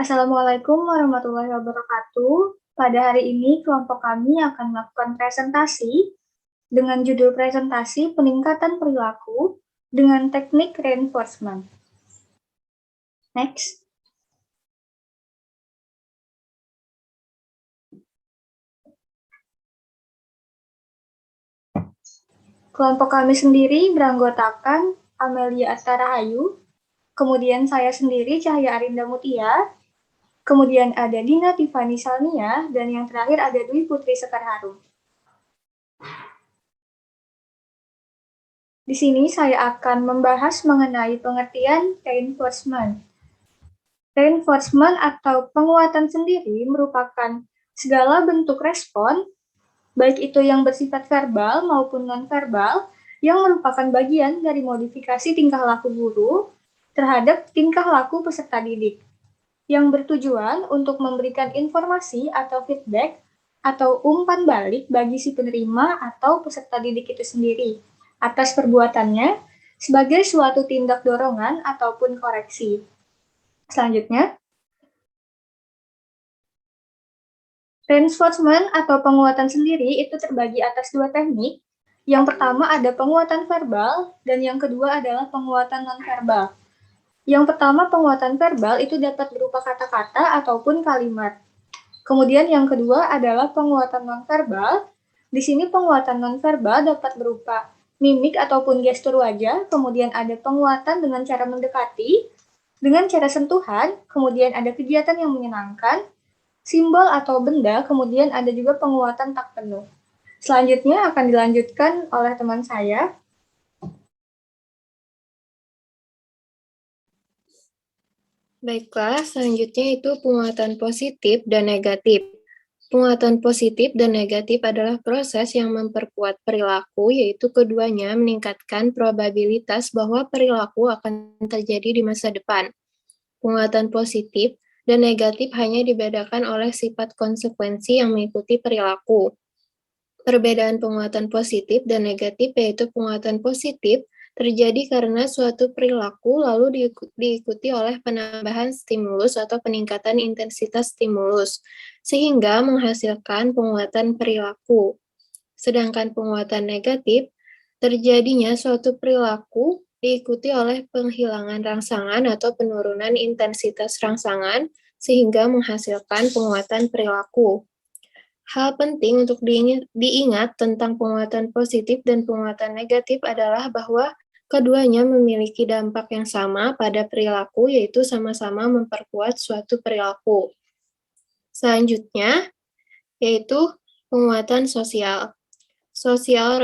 Assalamualaikum warahmatullahi wabarakatuh. Pada hari ini, kelompok kami akan melakukan presentasi dengan judul presentasi peningkatan perilaku dengan teknik reinforcement. Next. Kelompok kami sendiri beranggotakan Amelia Astarahayu, kemudian saya sendiri Cahaya Arinda Mutia, kemudian ada Dina Tiffany Salnia, dan yang terakhir ada Dwi Putri Sekar Harum. Di sini saya akan membahas mengenai pengertian reinforcement. Reinforcement atau penguatan sendiri merupakan segala bentuk respon, baik itu yang bersifat verbal maupun non-verbal, yang merupakan bagian dari modifikasi tingkah laku guru terhadap tingkah laku peserta didik, yang bertujuan untuk memberikan informasi atau feedback atau umpan balik bagi si penerima atau peserta didik itu sendiri atas perbuatannya sebagai suatu tindak dorongan ataupun koreksi. Selanjutnya, reinforcement atau penguatan sendiri itu terbagi atas dua teknik. Yang pertama ada penguatan verbal dan yang kedua adalah penguatan non-verbal. Yang pertama penguatan verbal itu dapat berupa kata-kata ataupun kalimat. Kemudian yang kedua adalah penguatan non-verbal. Di sini penguatan non-verbal dapat berupa mimik ataupun gestur wajah, kemudian ada penguatan dengan cara mendekati, dengan cara sentuhan, kemudian ada kegiatan yang menyenangkan, simbol atau benda, kemudian ada juga penguatan tak penuh. Selanjutnya akan dilanjutkan oleh teman saya. Baiklah, selanjutnya itu penguatan positif dan negatif. Penguatan positif dan negatif adalah proses yang memperkuat perilaku, yaitu keduanya meningkatkan probabilitas bahwa perilaku akan terjadi di masa depan. Penguatan positif dan negatif hanya dibedakan oleh sifat konsekuensi yang mengikuti perilaku. Perbedaan penguatan positif dan negatif yaitu penguatan positif terjadi karena suatu perilaku lalu diikuti oleh penambahan stimulus atau peningkatan intensitas stimulus, sehingga menghasilkan penguatan perilaku. Sedangkan penguatan negatif terjadinya suatu perilaku diikuti oleh penghilangan rangsangan atau penurunan intensitas rangsangan, sehingga menghasilkan penguatan perilaku. Hal penting untuk diingat tentang penguatan positif dan penguatan negatif adalah bahwa keduanya memiliki dampak yang sama pada perilaku, yaitu sama-sama memperkuat suatu perilaku. Selanjutnya, yaitu penguatan sosial. Social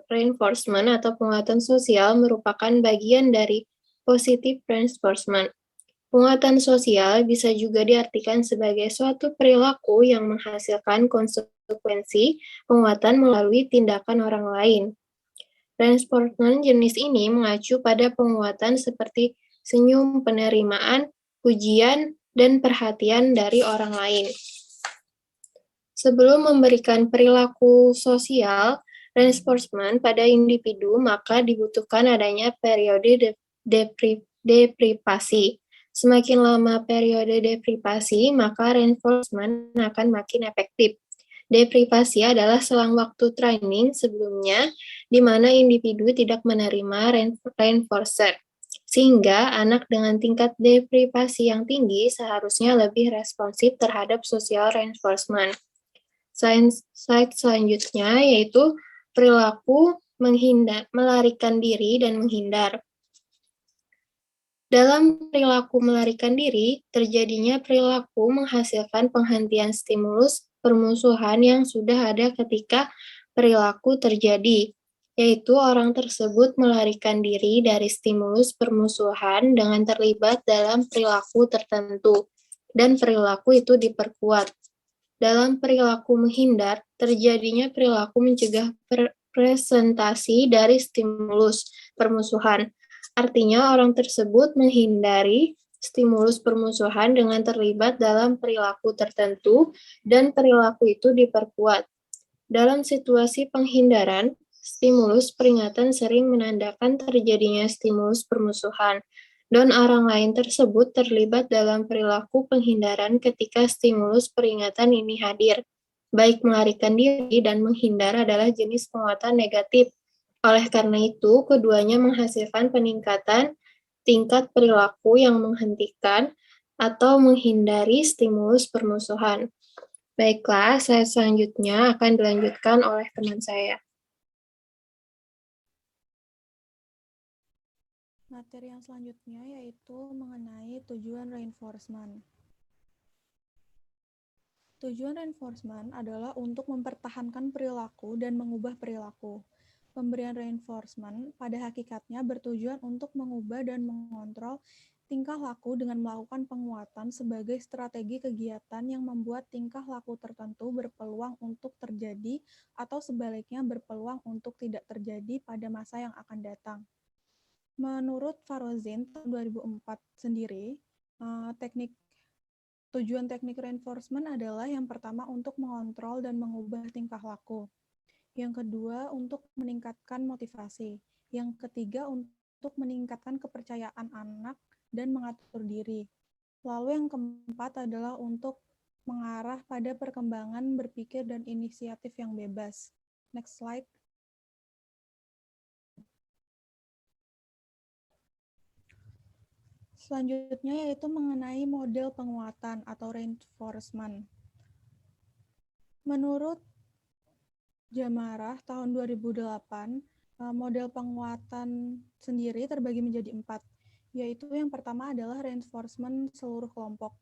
reinforcement atau penguatan sosial merupakan bagian dari positive reinforcement. Penguatan sosial bisa juga diartikan sebagai suatu perilaku yang menghasilkan konsekuensi penguatan melalui tindakan orang lain. Reinforcement jenis ini mengacu pada penguatan seperti senyum, penerimaan, pujian, dan perhatian dari orang lain. Sebelum memberikan perilaku sosial reinforcement pada individu, maka dibutuhkan adanya periode deprivasi. Semakin lama periode deprivasi, maka reinforcement akan makin efektif. Deprivasi adalah selang waktu training sebelumnya, di mana individu tidak menerima reinforcer, sehingga anak dengan tingkat deprivasi yang tinggi seharusnya lebih responsif terhadap social reinforcement. Slide selanjutnya yaitu perilaku melarikan diri dan menghindar. Dalam perilaku melarikan diri, terjadinya perilaku menghasilkan penghentian stimulus permusuhan yang sudah ada ketika perilaku terjadi, yaitu orang tersebut melarikan diri dari stimulus permusuhan dengan terlibat dalam perilaku tertentu, dan perilaku itu diperkuat. Dalam perilaku menghindar, terjadinya perilaku mencegah presentasi dari stimulus permusuhan. Artinya orang tersebut menghindari stimulus permusuhan dengan terlibat dalam perilaku tertentu dan perilaku itu diperkuat. Dalam situasi penghindaran, stimulus peringatan sering menandakan terjadinya stimulus permusuhan. dan orang lain tersebut terlibat dalam perilaku penghindaran ketika stimulus peringatan ini hadir. Baik melarikan diri dan menghindar adalah jenis penguatan negatif. Oleh karena itu, keduanya menghasilkan peningkatan tingkat perilaku yang menghentikan atau menghindari stimulus permusuhan. Baiklah, saya selanjutnya akan dilanjutkan oleh teman saya. Materi yang selanjutnya yaitu mengenai tujuan reinforcement. Tujuan reinforcement adalah untuk mempertahankan perilaku dan mengubah perilaku. Pemberian reinforcement pada hakikatnya bertujuan untuk mengubah dan mengontrol tingkah laku dengan melakukan penguatan sebagai strategi kegiatan yang membuat tingkah laku tertentu berpeluang untuk terjadi atau sebaliknya berpeluang untuk tidak terjadi pada masa yang akan datang. Menurut Farozin tahun 2004 sendiri, tujuan teknik reinforcement adalah yang pertama untuk mengontrol dan mengubah tingkah laku. Yang kedua untuk meningkatkan motivasi. Yang ketiga untuk meningkatkan kepercayaan anak dan mengatur diri. Lalu yang keempat adalah untuk mengarah pada perkembangan berpikir dan inisiatif yang bebas. Next slide. Selanjutnya yaitu mengenai model penguatan atau reinforcement. Menurut Jamarah tahun 2008, model penguatan sendiri terbagi menjadi 4, yaitu yang pertama adalah reinforcement seluruh kelompok.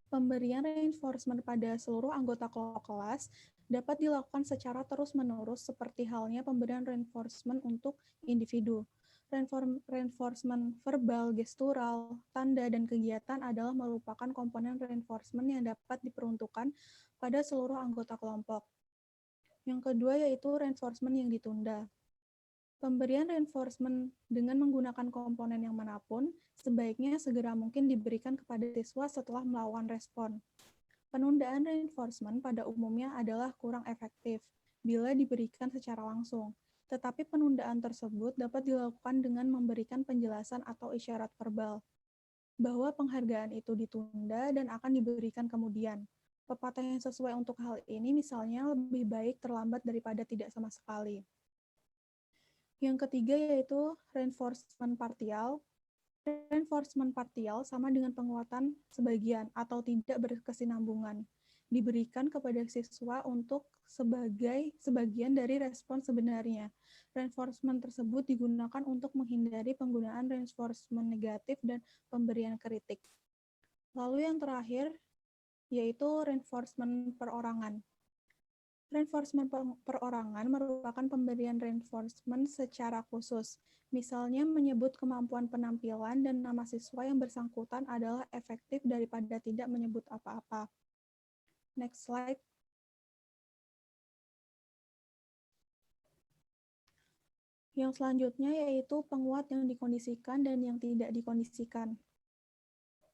Pemberian reinforcement pada seluruh anggota kelas dapat dilakukan secara terus-menerus seperti halnya pemberian reinforcement untuk individu. Reinforcement verbal, gestural, tanda, dan kegiatan adalah merupakan komponen reinforcement yang dapat diperuntukkan pada seluruh anggota kelompok. Yang kedua yaitu reinforcement yang ditunda. Pemberian reinforcement dengan menggunakan komponen yang manapun sebaiknya segera mungkin diberikan kepada siswa setelah melakukan respon. Penundaan reinforcement pada umumnya adalah kurang efektif bila diberikan secara langsung. Tetapi penundaan tersebut dapat dilakukan dengan memberikan penjelasan atau isyarat verbal bahwa penghargaan itu ditunda dan akan diberikan kemudian. Pepatah yang sesuai untuk hal ini misalnya lebih baik terlambat daripada tidak sama sekali. Yang ketiga yaitu reinforcement partial. Reinforcement partial sama dengan penguatan sebagian atau tidak berkesinambungan. Diberikan kepada siswa untuk sebagian dari respon sebenarnya. Reinforcement tersebut digunakan untuk menghindari penggunaan reinforcement negatif dan pemberian kritik. Lalu yang terakhir yaitu reinforcement perorangan. Reinforcement perorangan merupakan pemberian reinforcement secara khusus. Misalnya menyebut kemampuan penampilan dan nama siswa yang bersangkutan adalah efektif daripada tidak menyebut apa-apa. Next slide. Yang selanjutnya yaitu penguat yang dikondisikan dan yang tidak dikondisikan.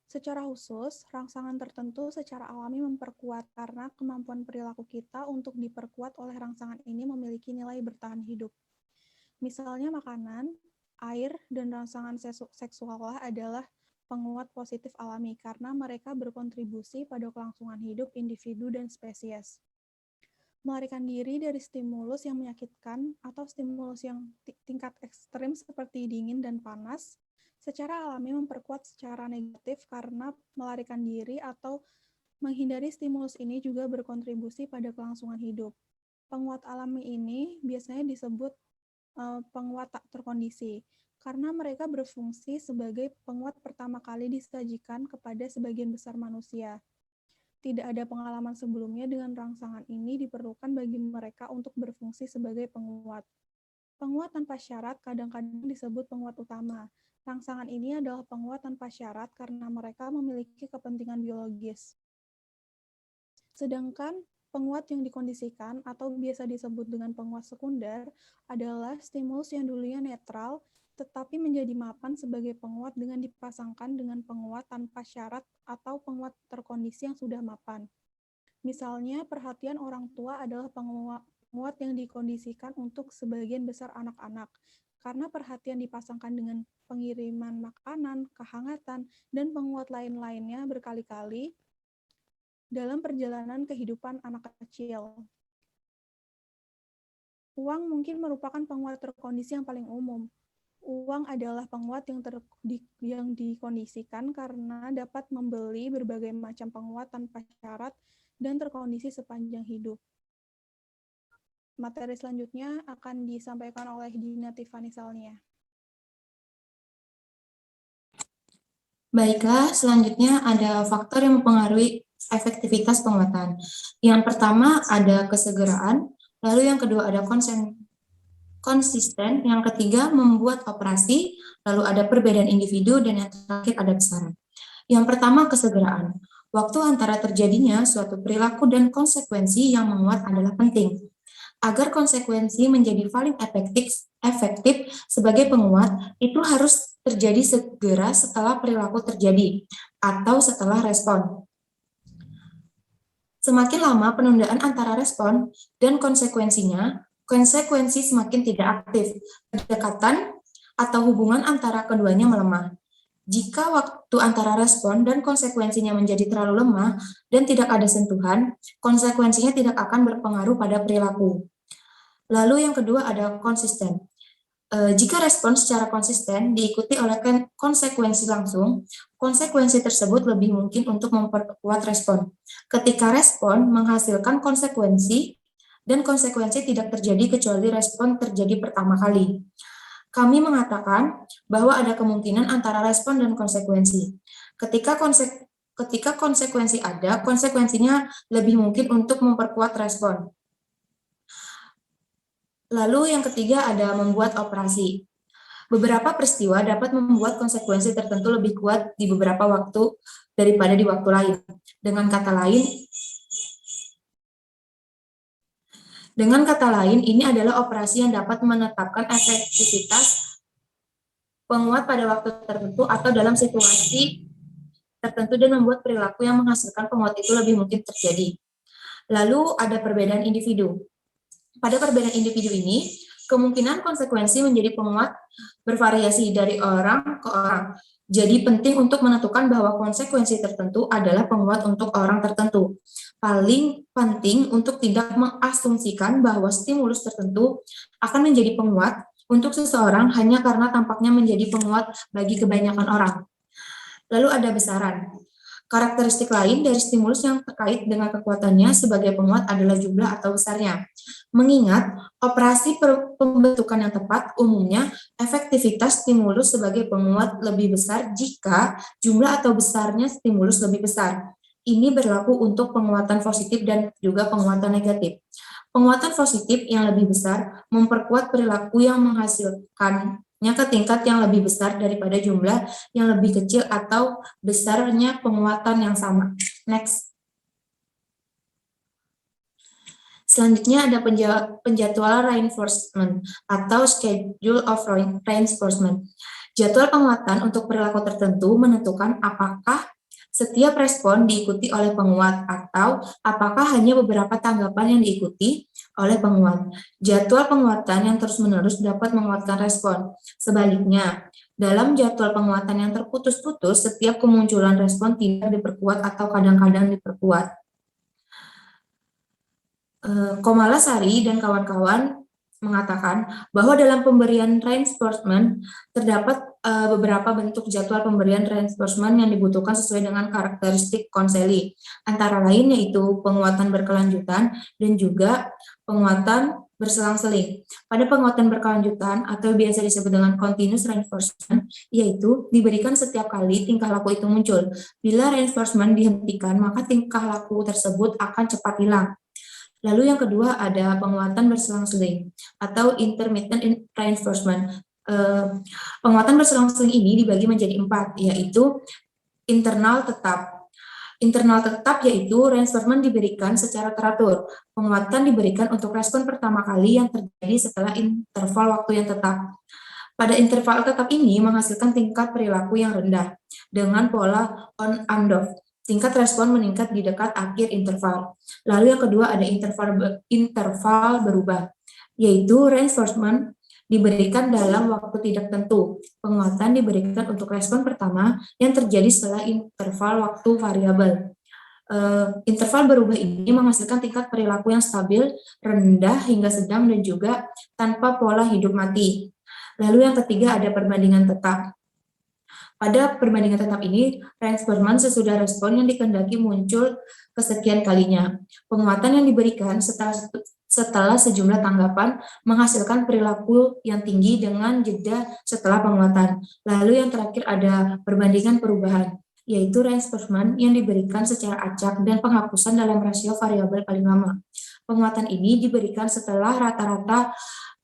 Secara khusus, rangsangan tertentu secara alami memperkuat karena kemampuan perilaku kita untuk diperkuat oleh rangsangan ini memiliki nilai bertahan hidup. Misalnya makanan, air, dan rangsangan seksual adalah penguat positif alami karena mereka berkontribusi pada kelangsungan hidup individu dan spesies. Melarikan diri dari stimulus yang menyakitkan atau stimulus yang tingkat ekstrim seperti dingin dan panas secara alami memperkuat secara negatif karena melarikan diri atau menghindari stimulus ini juga berkontribusi pada kelangsungan hidup. Penguat alami ini biasanya disebut penguat tak terkondisi, karena mereka berfungsi sebagai penguat pertama kali disajikan kepada sebagian besar manusia. Tidak ada pengalaman sebelumnya dengan rangsangan ini diperlukan bagi mereka untuk berfungsi sebagai penguat. Penguat tanpa syarat kadang-kadang disebut penguat utama. Rangsangan ini adalah penguat tanpa syarat karena mereka memiliki kepentingan biologis. Sedangkan penguat yang dikondisikan atau biasa disebut dengan penguat sekunder adalah stimulus yang dulunya netral tetapi menjadi mapan sebagai penguat dengan dipasangkan dengan penguat tanpa syarat atau penguat terkondisi yang sudah mapan. Misalnya, perhatian orang tua adalah penguat yang dikondisikan untuk sebagian besar anak-anak, karena perhatian dipasangkan dengan pengiriman makanan, kehangatan, dan penguat lain-lainnya berkali-kali dalam perjalanan kehidupan anak kecil. Uang mungkin merupakan penguat terkondisi yang paling umum. Uang adalah penguat yang dikondisikan karena dapat membeli berbagai macam penguat tanpa syarat dan terkondisi sepanjang hidup. Materi selanjutnya akan disampaikan oleh Dina Tiffany Salnia. Baiklah, selanjutnya ada faktor yang mempengaruhi efektivitas penguatan. Yang pertama ada kesegeraan, lalu yang kedua ada konsisten, yang ketiga membuat operasi, lalu ada perbedaan individu, dan yang terakhir ada besaran. Yang pertama kesegeraan. Waktu antara terjadinya suatu perilaku dan konsekuensi yang menguat adalah penting. Agar konsekuensi menjadi paling efektif sebagai penguat, itu harus terjadi segera setelah perilaku terjadi atau setelah respon. Semakin lama penundaan antara respon dan konsekuensi semakin tidak aktif. Kedekatan atau hubungan antara keduanya melemah. Jika waktu antara respon dan konsekuensinya menjadi terlalu lemah dan tidak ada sentuhan, konsekuensinya tidak akan berpengaruh pada perilaku. Lalu yang kedua ada konsisten. Jika respon secara konsisten diikuti oleh konsekuensi langsung, konsekuensi tersebut lebih mungkin untuk memperkuat respon. Ketika respon menghasilkan konsekuensi, dan konsekuensi tidak terjadi kecuali respon terjadi pertama kali. Kami mengatakan bahwa ada kemungkinan antara respon dan konsekuensi. Ketika konsekuensi ada, konsekuensinya lebih mungkin untuk memperkuat respon. Lalu yang ketiga ada membuat operasi. Beberapa peristiwa dapat membuat konsekuensi tertentu lebih kuat di beberapa waktu daripada di waktu lain. Dengan kata lain, ini adalah operasi yang dapat menetapkan efektivitas penguat pada waktu tertentu atau dalam situasi tertentu dan membuat perilaku yang menghasilkan penguat itu lebih mungkin terjadi. Lalu ada perbedaan individu. Pada perbedaan individu ini, kemungkinan konsekuensi menjadi penguat bervariasi dari orang ke orang. Jadi penting untuk menentukan bahwa konsekuensi tertentu adalah penguat untuk orang tertentu. Paling penting untuk tidak mengasumsikan bahwa stimulus tertentu akan menjadi penguat untuk seseorang hanya karena tampaknya menjadi penguat bagi kebanyakan orang. Lalu ada besaran. Karakteristik lain dari stimulus yang terkait dengan kekuatannya sebagai penguat adalah jumlah atau besarnya. Mengingat operasi pembentukan yang tepat, umumnya efektivitas stimulus sebagai penguat lebih besar jika jumlah atau besarnya stimulus lebih besar. Ini berlaku untuk penguatan positif dan juga penguatan negatif. Penguatan positif yang lebih besar memperkuat perilaku yang menghasilkannya ke tingkat yang lebih besar daripada jumlah yang lebih kecil atau besarnya penguatan yang sama. Next. Selanjutnya ada penjadwalan reinforcement atau schedule of reinforcement. Jadwal penguatan untuk perilaku tertentu menentukan apakah setiap respon diikuti oleh penguat atau apakah hanya beberapa tanggapan yang diikuti oleh penguat. Jadwal penguatan yang terus-menerus dapat menguatkan respon. Sebaliknya, dalam jadwal penguatan yang terputus-putus, setiap kemunculan respon tidak diperkuat atau kadang-kadang diperkuat. Komalasari dan kawan-kawan mengatakan bahwa dalam pemberian reinforcement terdapat beberapa bentuk jadwal pemberian reinforcement yang dibutuhkan sesuai dengan karakteristik konseli. Antara lain yaitu penguatan berkelanjutan dan juga penguatan berselang-seling. Pada penguatan berkelanjutan atau biasa disebut dengan continuous reinforcement, yaitu diberikan setiap kali tingkah laku itu muncul. Bila reinforcement dihentikan, maka tingkah laku tersebut akan cepat hilang. Lalu yang kedua ada penguatan berselang-seling atau intermittent reinforcement. Penguatan berselang-seling ini dibagi menjadi 4, yaitu internal tetap. Internal tetap yaitu reinforcement diberikan secara teratur. Penguatan diberikan untuk respon pertama kali yang terjadi setelah interval waktu yang tetap. Pada interval tetap ini menghasilkan tingkat perilaku yang rendah dengan pola on and off. Tingkat respon meningkat di dekat akhir interval. Lalu yang kedua ada interval berubah, yaitu reinforcement diberikan dalam waktu tidak tentu. Penguatan diberikan untuk respon pertama yang terjadi setelah interval waktu variabel. Interval berubah ini menghasilkan tingkat perilaku yang stabil, rendah hingga sedang, dan juga tanpa pola hidup mati. Lalu yang ketiga ada perbandingan tetap. Pada perbandingan tetap ini, reinforcement sesudah respon yang dikehendaki muncul kesekian kalinya. Penguatan yang diberikan setelah sejumlah tanggapan menghasilkan perilaku yang tinggi dengan jeda setelah penguatan. Lalu yang terakhir ada perbandingan perubahan, yaitu reinforcement yang diberikan secara acak dan penghapusan dalam rasio variabel paling lama. Penguatan ini diberikan setelah rata-rata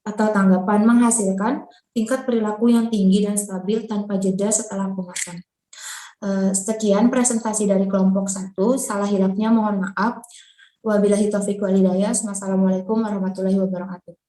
atau tanggapan menghasilkan tingkat perilaku yang tinggi dan stabil tanpa jeda setelah penguatan. Sekian presentasi dari kelompok 1. Salah hilapnya mohon maaf. Wabillahi taufiq wal hidayah. Wassalamualaikum warahmatullahi wabarakatuh.